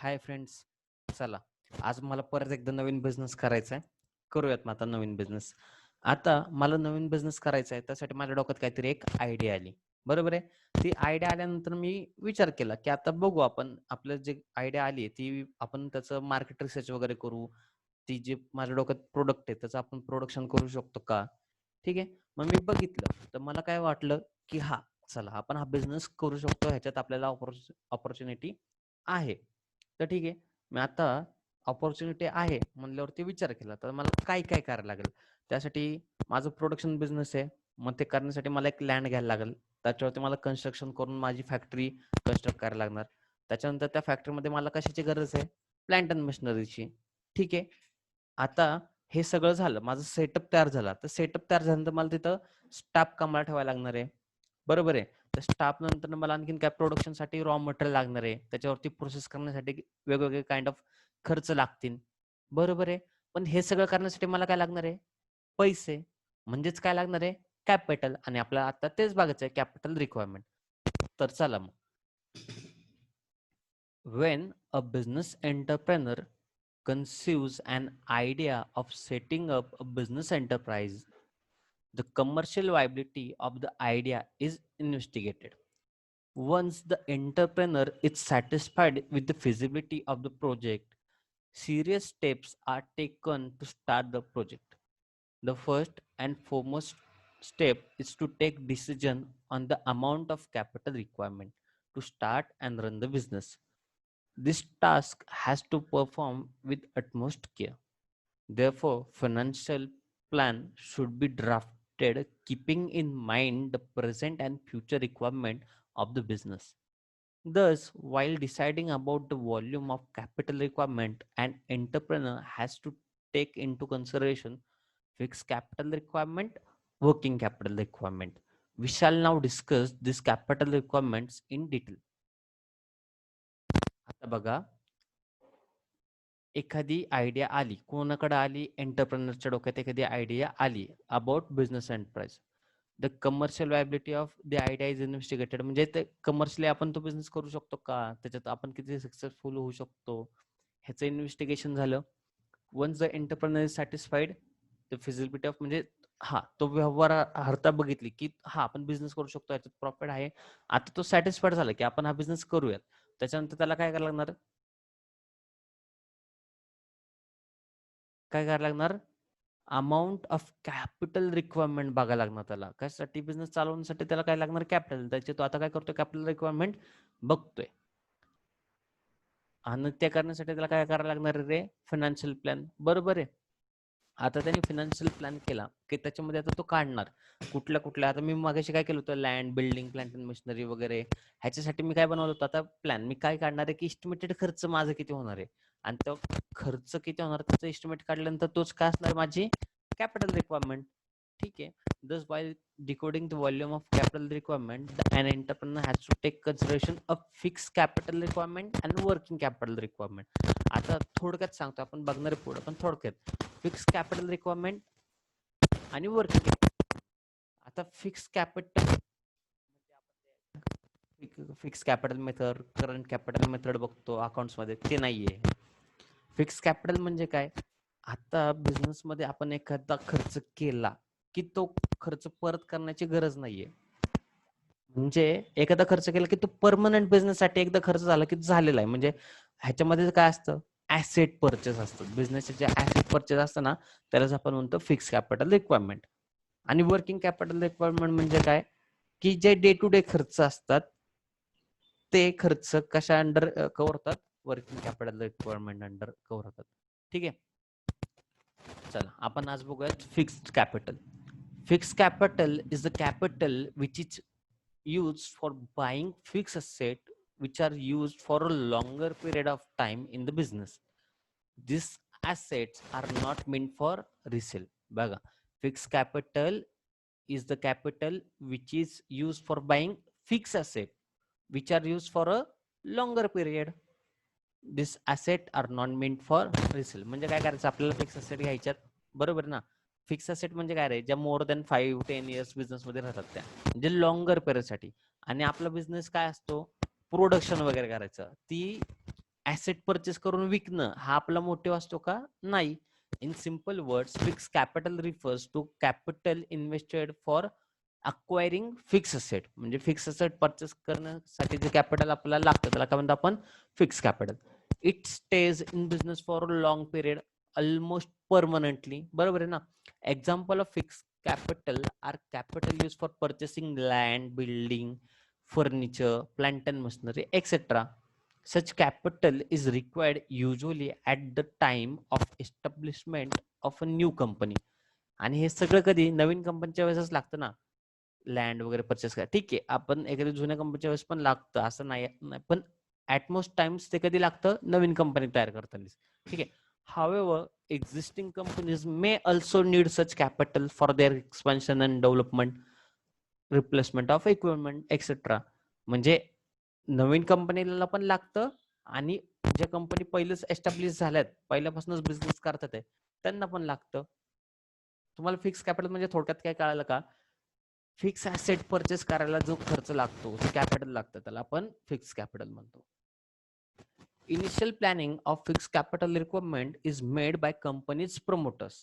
Hi friends, चला आज मला परत एकदा नवीन बिझनेस करायचा आहे. करूयात मग आता नवीन बिझनेस. आता मला नवीन बिझनेस करायचा आहे, त्यासाठी माझ्या डोक्यात काहीतरी एक आयडिया आली. बरोबर आहे. ती आयडिया आल्यानंतर मी विचार केला, की आता बघू आपण आपलं जे आयडिया आली ती आपण त्याचं मार्केट रिसर्च वगैरे करू. ती जी माझ्या डोक्यात प्रोडक्ट आहे त्याचं आपण प्रोडक्शन करू शकतो का? ठीक आहे. मग मी बघितलं तर मला काय वाटलं, की चला आपण हा बिझनेस करू शकतो. ह्याच्यात आपल्याला अपॉर्च्युनिटी आहे. तर ठीक आहे. मी आता अपॉर्च्युनिटी आहे म्हणल्यावरती विचार केला, तर मला काय-काय करायला लागेल? त्यासाठी माझं प्रोडक्शन बिझनेस आहे. मग ते करण्यासाठी मला एक लँड घ्यायला लागेल. त्याच्यावरती मला कन्स्ट्रक्शन करून माझी फॅक्टरी कन्स्ट्रक्ट करायला लागणार. त्याच्यानंतर त्या फॅक्टरीमध्ये मला कशाची गरज आहे? प्लांट अँड मशिनरीची. ठीक आहे. आता हे सगळं झालं. माझं सेटअप तयार झाला. तर सेटअप तयार झाल्यानंतर मला तिथं स्टाफ कामाला ठेवायला लागणार आहे. बरोबर आहे. तर स्टाफ नंतर मला आणखीन काय प्रोडक्शनसाठी रॉ मटेरियल लागणार आहे. त्याच्यावरती प्रोसेस करण्यासाठी वेगवेगळे काइंड ऑफ खर्च लागतील. बरोबर आहे. पण हे सगळं करण्यासाठी मला काय लागणार आहे? पैसे. म्हणजेच काय लागणार आहे? कॅपिटल आणि आपल्याला आता तेच बघायचं आहे कॅपिटल रिक्वायरमेंट. तर चला मग. When a business entrepreneur conceives an idea of setting up a business enterprise, the commercial viability of the idea is investigated. Once the entrepreneur is satisfied with the feasibility of the project, serious steps are taken to start the project. The first and foremost step is to take decision on the amount of capital requirement to start and run the business. This task has to perform with utmost care. Therefore, financial plan should be drafted keeping in mind the present and future requirement of the business. Thus, while deciding about the volume of capital requirement, an entrepreneur has to take into consideration fixed capital requirement, working capital requirement. We shall now discuss these capital requirements in detail. आता बघा, एखादी idea आली, कोणाकडे आली? एंटरप्रेन्योरच्या डोक्यात एखादी idea आली about business enterprise. The commercial viability of the idea is investigated. म्हणजे ते कमर्शियली आपण तो बिझनेस करू शकतो का? त्याच्यात आपण किती सक्सेसफुल होऊ शकतो? ह्याचं इन्व्हेस्टिगेशन झालं. Once the entrepreneur is satisfied the feasibility of म्हणजे तो व्यवहार्यता बघितली, की आपण बिझनेस करू शकतो, याच्यात प्रॉफिट आहे. आता तो सॅटिस्फाईड झाला, की आपण हा बिझनेस करूयात. त्याच्यानंतर त्याला काय करायला लागणार? काय करायला लागणार? अमाउंट ऑफ कॅपिटल रिक्वायरमेंट बघायला लागणार त्याला. कशासाठी? बिझनेस चालवण्यासाठी त्याला काय लागणार? कॅपिटल. त्याची तो आता काय करतोय? कॅपिटल रिक्वायरमेंट बघतोय. आणि ते करण्यासाठी त्याला काय करायला लागणार रे? Financial plan. बरोबर आहे. आता त्यांनी फायनान्शियल प्लॅन केला, की त्याच्यामध्ये आता तो काढणार. कुठल्या आता मी मगाशी काय केलं होतं? Land, building, plant and machinery वगैरे ह्याच्यासाठी मी काय बनवलं होतं आता प्लॅन. मी काय काढणार आहे, की एस्टिमेटेड खर्च माझा किती होणार आहे आणि तो खर्च किती होणार त्याचं एस्टिमेट काढल्यानंतर तोच काय असणार माझी कॅपिटल रिक्वायरमेंट. ठीक आहे. Thus, while decoding the volume of capital requirement, an entrepreneur has to take consideration of fixed capital requirement and working capital requirement. आता थोडक्यात सांगतो, आपण बघणार आहे पुढे, पण थोडक्यात फिक्स कॅपिटल रिक्वायरमेंट आणि वर्किंग कॅपिटल. आता fix capital fix capital method, current capital method बघतो अकाउंट्स मध्ये, ते नाहीये. फिक्स कॅपिटल म्हणजे काय? आता बिझनेस मध्ये आपण एखादा खर्च केला की तो खर्च परत करण्याची गरज नाहीये. म्हणजे एखादा खर्च केला की तो परमनंट बिझनेस साठी एकदा खर्च झाला की झालेला आहे. म्हणजे ह्याच्यामध्ये काय असतं? ऍसेट परचेस असतं. बिझनेसचे जे ऍसेट परचेस असतं ना, त्यालाच आपण म्हणतो फिक्स कॅपिटल रिक्वायरमेंट. आणि वर्किंग कॅपिटल रिक्वायरमेंट म्हणजे काय? की जे डे टू डे खर्च असतात ते खर्च कशा अंडर कव्हर होतात? Working capital requirement under cover होतात. ठीक आहे. चला आपण आज बघूयात fixed capital. Fixed capital is the capital which is used for buying fixed assets which are used for a longer period of time in the business. These assets are not meant for resale. बघा, fixed capital is the capital which is used for buying fixed assets which are used for a longer period. This asset are not meant for resale. म्हणजे काय करायचं? आपल्याला fix asset घ्यायच्यात, बरोबर ना? Fix asset म्हणजे काय रे? ज्या मोर दॅन 5-10 इयर्स बिझनेस मध्ये राहतात त्या, म्हणजे लॉंगर पिरियड साठी. आणि आपला बिझनेस काय असतो? प्रोडक्शन वगैरे करायचं. ती ऍसेट परचेस करून विकणं हा आपला मोटिव्ह असतो का? नाही. In simple words, fix capital refers to capital invested for acquiring fix asset. म्हणजे फिक्स असेट परचेस करण्यासाठी जे कॅपिटल आपल्याला लागतं त्याला काय म्हणतो आपण? Fix capital. It stays in business for long period, almost permanently. बरोबर आहे ना? Example of fix capital are capital used for purchasing land, building, furniture, plant and machinery, etc. Such capital is required usually at the time of establishment of a new company. आणि हे सगळं कधी नवीन कंपनीच्या वेळेसच लागतं ना, लँड वगैरे purchase करा. ठीक आहे, आपण एखाद्या जुन्या कंपनीच्या वेळेस पण लागतं असं नाही, पण ऍट मोस्ट टाइम्स ते कधी लागतं? नवीन कंपनी तयार करताना. ठीक आहे. However, existing companies may also need such capital for their expansion and development, replacement of equipment, etc. म्हणजे नवीन कंपनीला पण लागतं आणि ज्या कंपनी पहिलेच एस्टॅब्लिश झाल्यात, पहिल्यापासूनच बिझनेस करतात आहे, त्यांना पण लागतं. तुम्हाला फिक्स कॅपिटल म्हणजे थोडक्यात काय कळालं का? फिक्स ऍसेट परचेस करायला जो खर्च लागतो, जो कॅपिटल लागतं, त्याला आपण फिक्स कॅपिटल म्हणतो. Initial planning of fixed capital requirement is made by companies' promoters.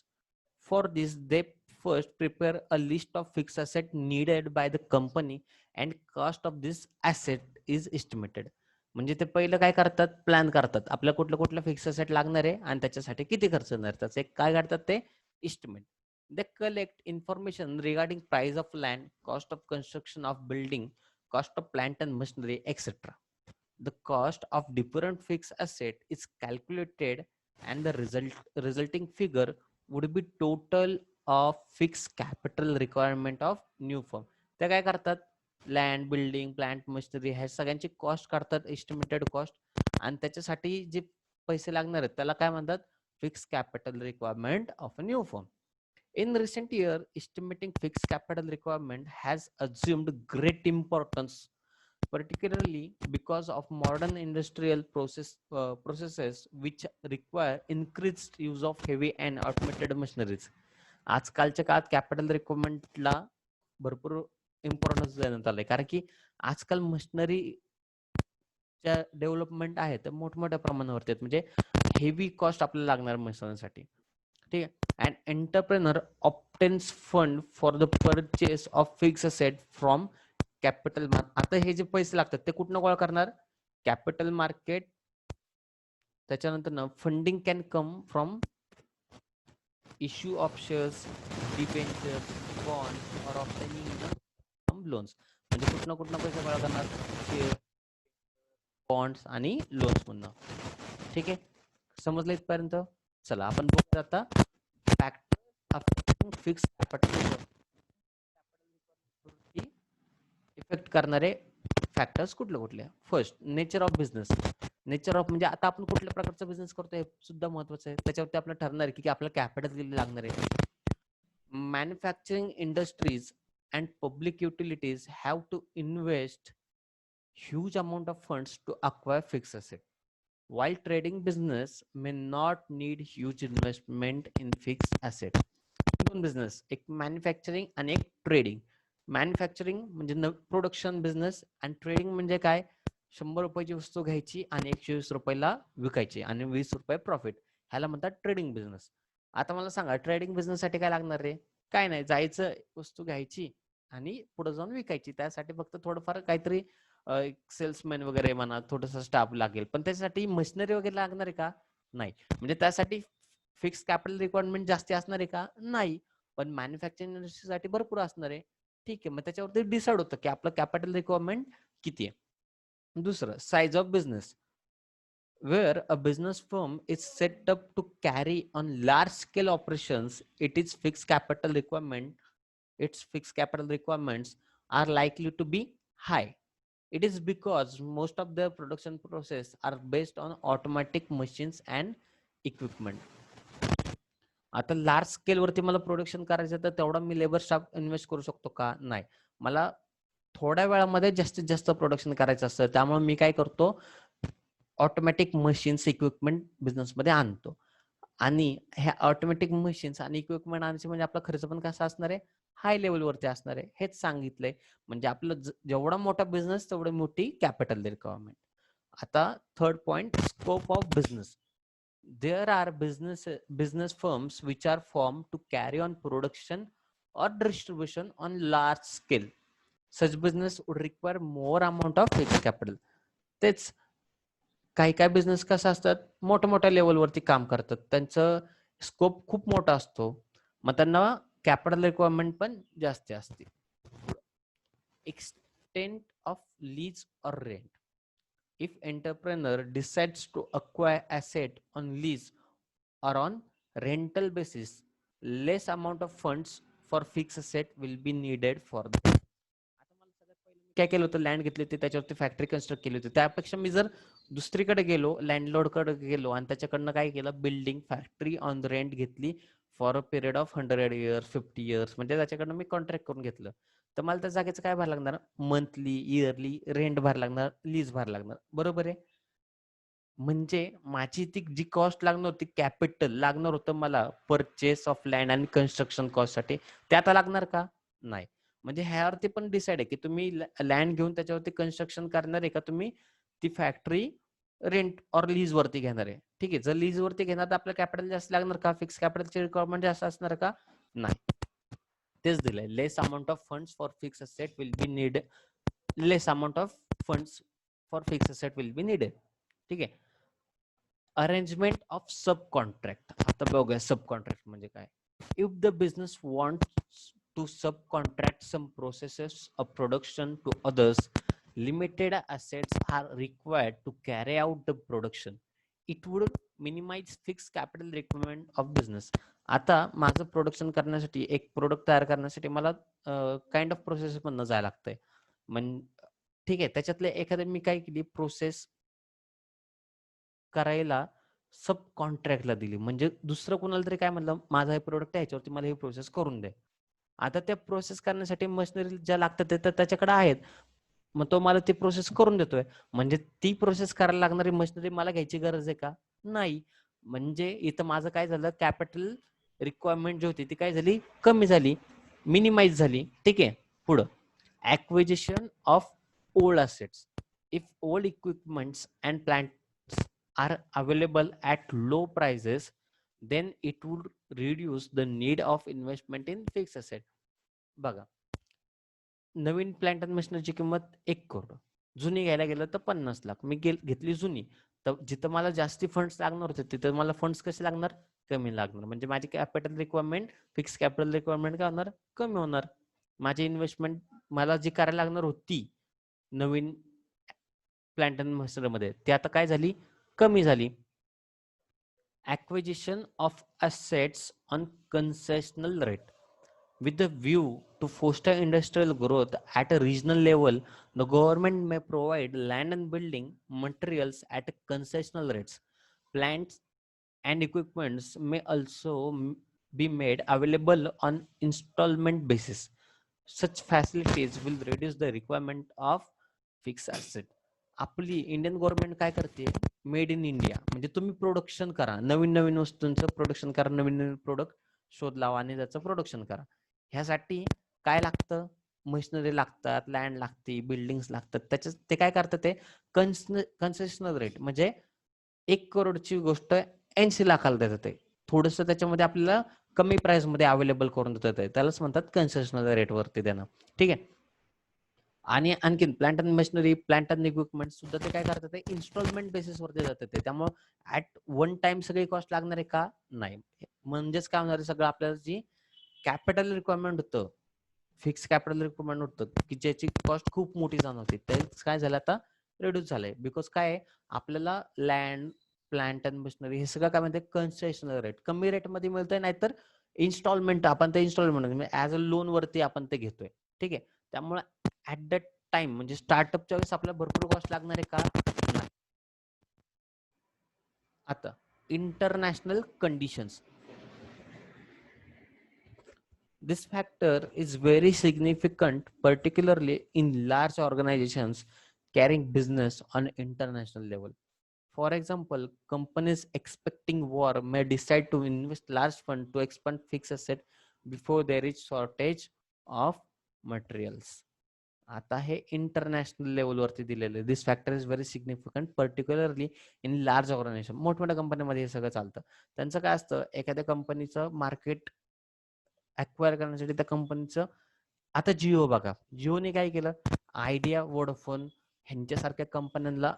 For this, they first prepare a list of fixed asset needed by the company and cost of this asset is estimated. म्हणजे ते पहिलं काय करतात? Plan करतात. आपल्या कुठलं कुठलं fix asset लागणार आहे आणि त्याच्यासाठी किती खर्च येणार, त्याचं एक काय करतात ते estimate. They collect information regarding price of land, cost of construction of building, cost of plant and machinery, etc. The cost of different fixed asset is calculated and the resulting figure would be total of fixed capital requirement of new firm. ते काय करतात? Land, building, plant, machinery ह्या सगळ्यांची cost काढतात, estimated cost, आणि त्याच्यासाठी जे पैसे लागणार आहेत त्याला काय म्हणतात? Fix capital requirement of a new firm. In recent year, estimating fixed capital requirement has assumed great importance, particularly because of modern industrial processes which require increased use of heavy and automated machineries. आजकालच्या काळात capital रिक्वायरमेंटला भरपूर importance देण्यात आलंय, कारण की आजकाल मशिनरीच्या development आहे तर मोठमोठ्या प्रमाणावरती आहेत. म्हणजे हेवी कॉस्ट आपल्याला लागणार मशिनरीसाठी. ठीक आहे. An entrepreneur obtains fund for the purchase of fixed asset from capital market. आता हे जे पैसे लागतात ते कुठनं गोळा करणार? Capital market. त्याच्यानंतर ना funding can come from issue of shares, debentures, bond और ऑब्टेनिंग लोन्स. म्हणजे कुठनं पैसे गोळा करणार? शेअर, बॉन्ड्स आणि लोन्स म्हणणं. ठीक आहे, समजलं इथपर्यंत? चला आपण बघूया आता factor affecting fix capital effect करणारे फॅक्टर्स कुठले कुठले. First, nature of business. Nature of म्हणजे आता आपण कुठल्या प्रकारचा बिझनेस करतोय हे सुद्धा महत्वाचं आहे. त्याच्यावरती आपल्याला ठरणार आहे की आपल्याला कॅपिटल किती लागणार आहे. Manufacturing industries and public utilities have to invest huge amount of funds to acquire fixed asset, while trading business may not need huge investment in fixed asset. दोन बिझनेस, एक मॅन्युफॅक्चरिंग आणि एक ट्रेडिंग. मॅन्युफॅक्चरिंग म्हणजे production business आणि trading म्हणजे काय? 100 रुपयाची वस्तू घ्यायची आणि 120 रुपयाला विकायची आणि 20 रुपये प्रॉफिट, ह्याला म्हणतात ट्रेडिंग बिझनेस. आता मला सांगा ट्रेडिंग बिझनेस साठी काय लागणार रे? काय नाही, जायचं वस्तू घ्यायची आणि पुढे जाऊन विकायची. त्यासाठी फक्त थोडंफार काहीतरी सेल्समॅन वगैरे म्हणा, थोडासा स्टाफ लागेल, पण त्याच्यासाठी मशिनरी वगैरे लागणार आहे का? नाही. म्हणजे त्यासाठी फिक्स कॅपिटल रिक्वायरमेंट जास्त असणार आहे का? नाही. पण मॅन्युफॅक्चरिंग इंडस्ट्रीसाठी भरपूर असणार आहे. ठीक आहे, मग त्याच्यावरती डिसाइड होतं की आपलं कॅपिटल रिक्वायरमेंट किती आहे. दुसरं, size of business. Where a business firm is set up to carry on large scale operations, its fixed capital requirements are likely to be high. It is because most of the production process are based on automatic machines and equipment. आता large scale वरती मला production करायचं तर तेवढा मी labour staff invest करू शकतो का? नाही. मला थोड्या वेळामध्ये जास्तीत जास्त प्रोडक्शन करायचं असतं, त्यामुळे मी काय करतो? ऑटोमॅटिक मशीन्स, इक्विपमेंट बिझनेसमध्ये आणतो. आणि ह्या ऑटोमॅटिक मशीन्स आणि इक्विपमेंट आणायचे म्हणजे आपला खर्च पण कसा असणार आहे? हाय लेवलवरती असणार आहे. हेच सांगितलंय. म्हणजे आपलं जेवढा मोठा बिझनेस तेवढी मोठी कॅपिटल रिक्वायरमेंट. आता third point, scope of business. There are business firms which are formed to carry on production or distribution on large scale. Such business would require more amount of fixed capital. तेच काही काही business कसं असतात, मोठ्या मोठ्या लेवलवरती काम करतात, त्यांचं स्कोप खूप मोठा असतो, मग त्यांना कॅपिटल रिक्वायरमेंट पण जास्त असते. एक्सटेंट ऑफ लीज और rent. If entrepreneur decides to acquire asset on lease or on rental basis, less amount of funds for fixed asset will be needed for that. आता मला सगळ्यात पहिलं मी काय केलं होतं, लँड घेतली होती, त्याच्यावरती फॅक्टरी कन्स्ट्रक्ट केली होती. त्यापेक्षा मी जर दुसरीकडे गेलो, लँडलॉर्ड कडे गेलो आणि त्याच्याकडनं काय केलं, building factory on the rent घेतली for a period of 100 years 50 years, म्हणजे त्याच्याकडनं मी कॉन्ट्रॅक्ट करून घेतलं, तर मला त्या जागेचं काय भरायला लागणार, मंथली इयरली रेंट भरायला लागणार, लीज भरायला लागणार, बरोबर आहे. म्हणजे माझी ती जी कॉस्ट लागणार होती, कॅपिटल लागणार होतं मला परचेस ऑफ लँड आणि कन्स्ट्रक्शन कॉस्ट साठी, ते आता लागणार का, नाही. म्हणजे ह्यावरती पण डिसाइड आहे की तुम्ही लँड घेऊन त्याच्यावरती कन्स्ट्रक्शन करणार आहे का, तुम्ही ती फॅक्टरी रेंट और लीज वरती घेणार आहे. ठीक आहे, जर लीज वरती घेणार तर आपलं कॅपिटल जास्त लागणार का, फिक्स कॅपिटलची रिक्वायरमेंट जास्त असणार का, नाही. तेच दिलंय, less amount of funds for fix asset will be need, less amount of funds for fix asset will be needed. ठीक आहे. Arrangement of sub contract. आता बघूया सब कॉन्ट्रॅक्ट म्हणजे काय. If the business wants to sub contract some processes of production to others, limited assets are required to carry out the production. It would minimize fixed capital requirement of business. आता माझं production करण्यासाठी, एक product तयार करण्यासाठी मला kind of process मधनं जायला लागतंय. ठीक आहे, त्याच्यातले एखादं मी काय केली प्रोसेस करायला सब कॉन्ट्रॅक्टला दिली, म्हणजे दुसरं कोणाला तरी काय म्हणलं, माझा हे प्रोडक्ट आहे, ह्याच्यावरती मला हे प्रोसेस करून दे. आता त्या प्रोसेस करण्यासाठी मशिनरी ज्या लागतात ते तर त्याच्याकडे आहेत, मग तो मला ती प्रोसेस करून देतोय, म्हणजे ती प्रोसेस करायला लागणारी मशिनरी मला घ्यायची गरज आहे का, नाही. म्हणजे इथं माझं काय झालं, कॅपिटल रिक्वायरमेंट जी होती ती काय झाली, कमी झाली, मिनिमाइज झाली. ठीक आहे. पुढं, acquisition of old assets. If old equipments and plants are available at low prices, then it would reduce the need of investment in fixed asset. बघा, नवीन प्लांट आणि मशिनरीची किंमत 1 करोड, जुनी घ्यायला गेलं तर 50 लाख. मी घेतली जुनी, तर जिथं मला जास्ती फंड्स लागणार होते तिथं मला फंड्स कसे लागणार, कमी लागणार, म्हणजे माझी capital requirement, fix capital requirement काय होणार, कमी होणार. माझी इन्व्हेस्टमेंट मला जी करायला लागणार होती नवीन प्लांट अँड मशिनरीमध्ये, ती आता काय झाली, कमी झाली. Acquisition of assets on concessional rate. With the view to foster industrial growth at a regional level, the government may provide land and building materials at concessional rates. Plants and equipments may also be made available on installment basis. Such facilities will reduce the requirement of fixed asset. आपली Indian government काय करते, made in India, म्हणजे तुम्ही production करा, नवीन नवीन वस्तूंचं production करा, नवीन नवीन product शोध लावा आणि त्याचं प्रोडक्शन करा. ह्यासाठी काय लागतं, मशिनरी लागतात, लँड लागते, बिल्डिंग्स लागतात. त्याच्यात ते काय करतात, ते कन्सेशनल रेट, म्हणजे 1 करोडची गोष्ट 80 लाखाला देतात. ते थोडस त्याच्यामध्ये आपल्याला कमी प्राइस मध्ये अवेलेबल करून देतात, त्यालाच म्हणतात कन्सेशनल रेट वरती देणं. ठीक आहे. आणि आणखीन plant and machinery, plant and equipment सुद्धा ते काय करतात, ते इन्स्टॉलमेंट बेसिस वरती जातात. ते त्यामुळे ऍट वन टाइम सगळी कॉस्ट लागणार आहे का, नाही. म्हणजेच काय होणार आहे, सगळं आपल्याला जी कॅपिटल रिक्वायरमेंट होतं, फिक्स कॅपिटल रिक्वायरमेंट होतं, की ज्याची कॉस्ट खूप मोठी जाणवते, तेच काय झालं आता रिड्यूस झालंय. बिकॉज काय, आपल्याला लँड, प्लांट अँड मशिनरी हे सगळं काय म्हणते, कन्सेशनल रेट, कमी रेट मध्ये मिळतंय, नाहीतर इन्स्टॉलमेंट, आपण ते इन्स्टॉलमेंट म्हणजे ऍज अ लोन वरती आपण ते घेतोय. ठीक आहे. त्यामुळे ऍट दॅट टाइम, म्हणजे स्टार्टअपच्या वेळेस आपल्याला भरपूर कॉस्ट लागणार आहे का, नाही. आता international conditions. This factor is very significant, particularly in large organizations carrying business on international level. For example, companies expecting war may decide to invest large fund to expand fixed asset before there is shortage of materials. आता हे international लेवलवरती दिलेलं आहे. This factor is very significant particularly in large organization. मोठमोठ्या कंपन्यांमध्ये हे सगळं चालतं. त्यांचं काय असतं, एखाद्या कंपनीचं मार्केट अक्वायर करण्यासाठी त्या कंपनीचं, आता जिओ बघा, जिओने काय केलं, आयडिया, वोडाफोन ह्यांच्यासारख्या कंपन्यांना,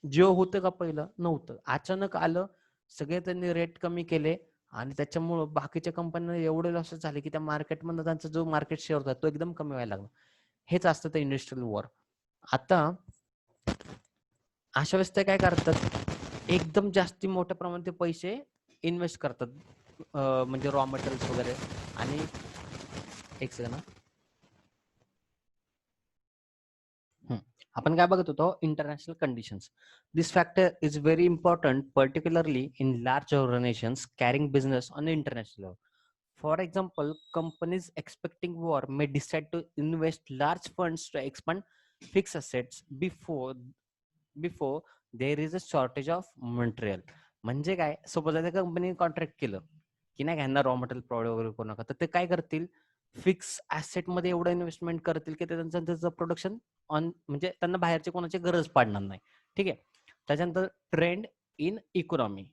जिओ होतं का पहिलं? नव्हतं. अचानक आलं, सगळे त्यांनी रेट कमी केले आणि त्याच्यामुळं बाकीच्या कंपन्यांना एवढे लॉसेस झाले की त्या मार्केटमधनं त्यांचा जो मार्केट शेअर होता तो एकदम कमी व्हायला लागला. हेच असतं ते इंडस्ट्रियल वॉर. आता अशा वेळेस ते काय करतात, एकदम जास्ती मोठ्या प्रमाणात ते पैसे इन्व्हेस्ट करतात, म्हणजे रॉ मटेरियल्स वगैरे. आणि एक सेकंड, आपण काय बघत होतो, international conditions. This factor is very important particularly in large organisations carrying business on international level. For example, companies expecting war may decide to invest large funds to expand fixed assets before there is a shortage of material. म्हणजे काय, suppose आता company contract केलं की नाही ह्यांना raw material provide वगैरे करू नका, तर ते काय करतील, फिक्स ऍसेट मध्ये एवढं इन्व्हेस्टमेंट करतील की त्याचं प्रोडक्शन ऑन, म्हणजे त्यांना बाहेरची कोणाची गरज पडणार नाही. ठीक आहे. त्याच्यानंतर trend in economy.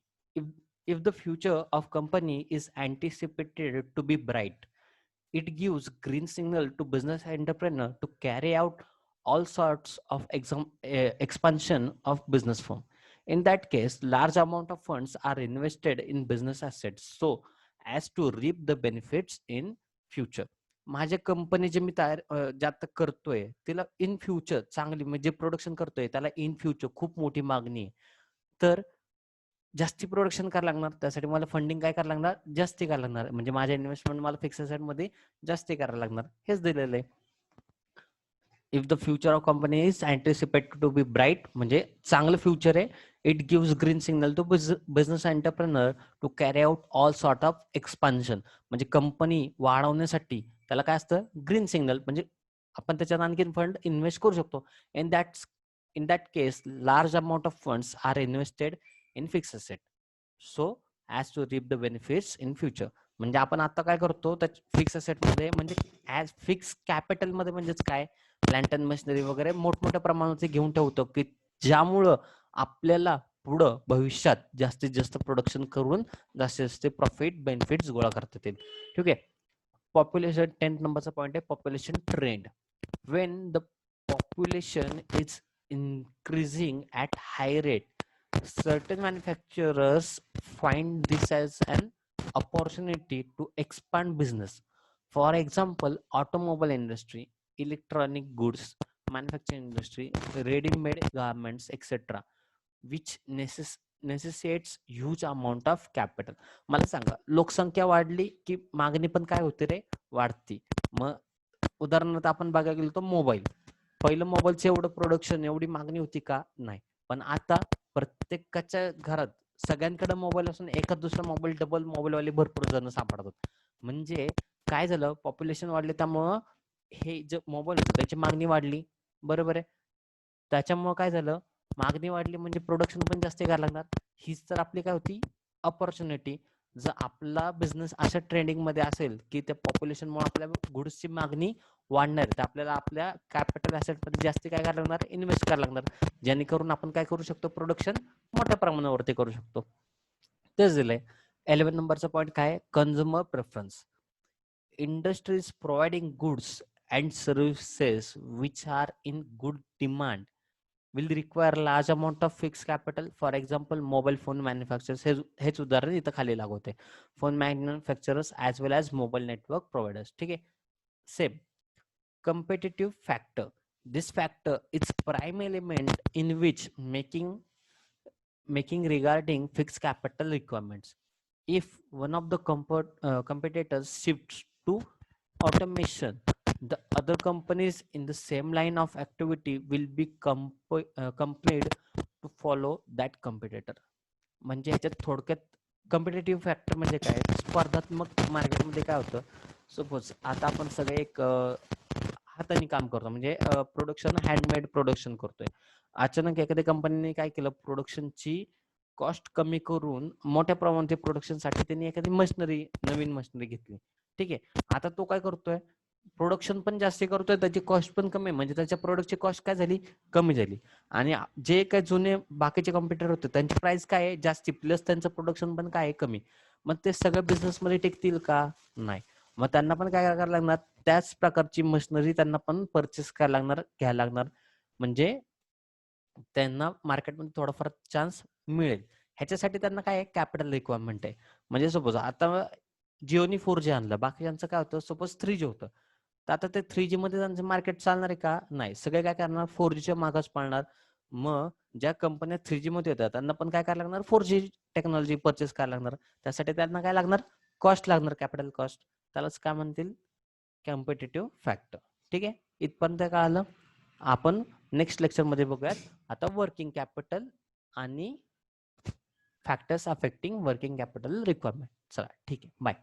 If the future of company is anticipated to be bright, it gives green signal to business entrepreneur to carry out all sorts of expansion of business firm. In that case, large amount of funds are invested in business assets so as to reap the benefits in future. माझ्या company जे मी तयार जे आता करतोय तिला in future चांगली, म्हणजे production करतोय त्याला इन फ्युचर खूप मोठी मागणी आहे, तर जास्ती प्रोडक्शन करायला लागणार, त्यासाठी मला फंडिंग काय करायला लागणार, जास्ती करायला लागणार, म्हणजे माझ्या इन्व्हेस्टमेंट मला फिक्स असेट मध्ये जास्ती करायला लागणार. हेच दिलेलं आहे. If the future of company is anticipated to be bright, म्हणजे चांगलं फ्युचर आहे, it gives green signal to business entrepreneur to carry out all sort of expansion. म्हणजे कंपनी वाढवण्यासाठी त्याला काय असतं, ग्रीन सिग्नल, म्हणजे आपण त्याच्यात आणखीन फंड इन्व्हेस्ट करू शकतो. In that case large amount of funds are invested in fix asset so as to reap the benefits in future. म्हणजे आपण आता काय करतो, त्या फिक्स असेट मध्ये, म्हणजे ऍज फिक्स कॅपिटल मध्ये, म्हणजेच काय, प्लांट अँड मशिनरी वगैरे मोठमोठ्या प्रमाणात घेऊन ठेवतो की ज्यामुळं आपल्याला पुढं भविष्यात जास्तीत जास्त प्रोडक्शन करून जास्तीत जास्त प्रॉफिट बेनिफिट्स गोळा करता येतील. ठीक आहे. पॉप्युलेशन, 10th नंबरचा पॉईंट आहे population trend. Wien the population is increasing at high rate, certain manufacturers find this as an opportunity to expand business. For example, automobile industry, electronic goods manufacturing industry, ready-made garments, etc., which necessitates huge amount of capital. मला सांगा, लोकसंख्या वाढली की मागणी पण काय होते रे, वाढती. मग उदाहरणार्थ आपण बघायला गेलो तर मोबाईल, पहिलं मोबाईलचं एवढं प्रोडक्शन, एवढी मागणी होती का, नाही. पण आता प्रत्येकाच्या घरात सगळ्यांकडे मोबाईल असून एखाद दुसरा मोबाईल, डबल मोबाईलवाले भरपूर जण सापडतात. म्हणजे काय झालं, पॉप्युलेशन वाढले त्यामुळं हे जे मोबाईल होते त्याची मागणी वाढली, बरोबर आहे. त्याच्यामुळे काय झालं, मागणी वाढली म्हणजे प्रोडक्शन पण जास्त करायला लागणार. हीच तर आपली काय होती, अपॉर्च्युनिटी. जर आपला बिझनेस अशा ट्रेंडिंग मध्ये असेल की त्या पॉप्युलेशनमुळे आपल्या गुड्सची मागणी वाढणार, तर आपल्याला आपल्या कॅपिटल ऍसेट मध्ये जास्त काय करायला लागणार, इन्व्हेस्ट करायला लागणार, जेणेकरून आपण काय करू शकतो, प्रोडक्शन मोठ्या प्रमाणावरती करू शकतो. तेच दिलंय. 11 नंबरचा पॉईंट काय, consumer preference. Industries providing goods and services which are in good demand will require large amount of fixed capital. For example, mobile phone manufacturers, हेच उदाहरण इथं खाली लागवते. Phone manufacturers as well as mobile network providers. ठीक आहे. Same. Competitive factor. This factor is prime element in which making regarding fixed capital requirements. If one of the competitors shifts to automation, the other companies in the same line of activity will be compelled to follow that competitor. म्हणजे ह्याच्यात थोडक्यात competitive factor म्हणजे काय, स्पर्धात्मक मार्केटमध्ये काय होतं, suppose आता आपण सगळे एक हाताने काम करतो, म्हणजे प्रोडक्शन, हँडमेड प्रोडक्शन करतोय. अचानक एखाद्या कंपनीने काय केलं, प्रोडक्शनची कॉस्ट कमी करून मोठ्या प्रमाणात प्रोडक्शनसाठी त्यांनी एखादी मशिनरी, नवीन मशिनरी घेतली. ठीक आहे. आता तो काय करतोय, प्रोडक्शन पण जास्त करतोय, त्याची कॉस्ट पण कमी आहे, म्हणजे त्याच्या प्रोडक्टची कॉस्ट काय झाली, कमी झाली. आणि जे काही जुने बाकीचे कॉम्प्युटर होते त्यांची प्राइस काय आहे, जास्ती, प्लस त्यांचं प्रोडक्शन पण काय आहे, कमी. मग ते सगळं बिझनेस मध्ये टिकतील का, नाही. मग त्यांना पण काय करायला लागणार, त्याच प्रकारची मशिनरी त्यांना पण परचेस करायला लागणार, घ्यायला लागणार, म्हणजे त्यांना मार्केटमध्ये थोडाफार चान्स मिळेल. ह्याच्यासाठी त्यांना काय आहे, कॅपिटल रिक्वायरमेंट आहे. म्हणजे सपोज आता जिओनी 4G आणलं, बाकीच्यांचं काय होतं, सपोज 3G होतं, तर आता ते 3G मध्ये त्यांचं मार्केट चालणार आहे का, नाही. सगळे काय करणार, 4Gच्या मागच पाळणार. मग ज्या कंपन्या 3G मध्ये होत्या त्यांना पण काय करायला लागणार, 4G टेक्नॉलॉजी परचेस करायला लागणार. त्यासाठी त्यांना काय लागणार, कॉस्ट लागणार, कॅपिटल कॉस्ट. त्यालाच काय म्हणतील, कॉम्पिटिटिव्ह फॅक्टर. ठीक आहे, इथपर्यंत काय आलं. आपण नेक्स्ट लेक्चरमध्ये बघूयात आता वर्किंग कॅपिटल आणि factors affecting working capital requirement. चला ठीक आहे, बाय.